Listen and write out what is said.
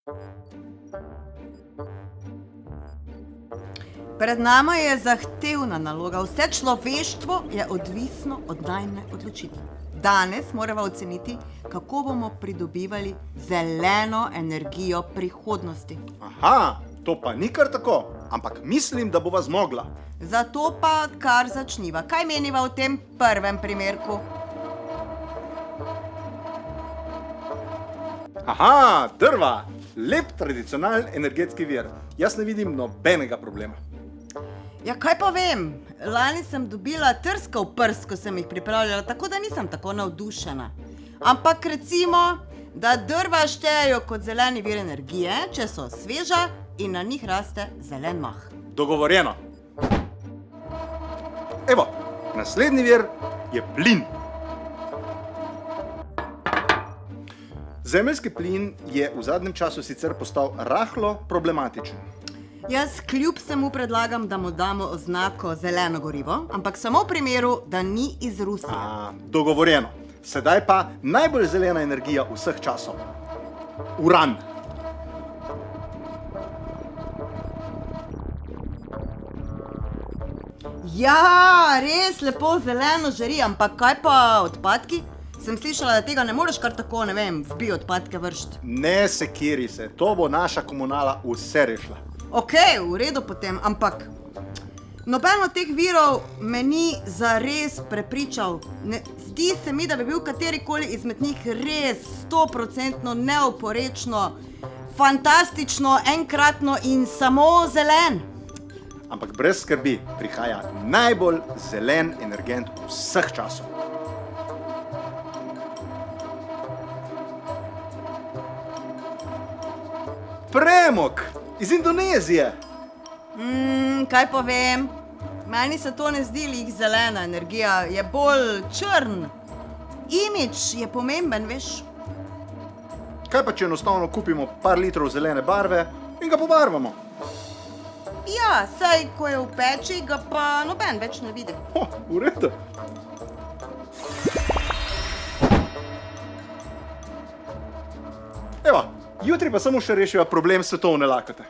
Pred nama je zahtevna naloga. Vse človeštvo je odvisno od najine odločitve. Danes moramo oceniti, kako bomo pridobivali zeleno energijo prihodnosti. Aha, to pa ni kar tako, ampak mislim, da bova zmogla. Zato pa kar začniva. Kaj meniva v tem prvem primerku? Aha, drva! Lep tradicionalen energetski vir. Jaz ne vidim nobenega problema. Ja, kaj pa vem? Lani sem dobila trskav prst, ko sem jih pripravljala, tako da nisem tako navdušena. Ampak recimo, da drva štejejo kot zeleni vir energije, če so sveža in na njih raste zelen mah. Dogovorjeno. Evo, naslednji vir je plin. Zemeljski plin je v zadnjem času sicer postal rahlo problematičen. Jaz kljub vsemu predlagam, da mu damo oznako zeleno gorivo, ampak samo v primeru, da ni iz Rusije. Dogovorjeno. Sedaj pa najbolj zelena energija vseh časov. Uran. Ja, res lepo zeleno žari, ampak kaj pa odpadki? Sem slišala, da tega ne moreš kar tako, ne vem, v bioodpadke vršiti. Ne sekiri se, to bo naša komunala vse rešila. Okej, v redu potem, ampak noben od teh virov me ni zares prepričal. Zdi se mi, da bi bil katerikoli izmed njih res 100% neoporečno, fantastično, enkratno in samo zelen. Ampak brez skrbi, prihaja najbolj zelen energent vseh časov. Premog iz Indonezije. Kaj pa vem? Meni se to ne zdi lih zelena energija, je bolj črn. Imidž je pomemben, veš. Kaj pa, če enostavno kupimo par litrov zelene barve in ga pobarvamo? Ja, saj ko je v peči, ga pa noben več ne vidi. V redu. Evo, jutri pa samo še rešiva problem svetovne lakote.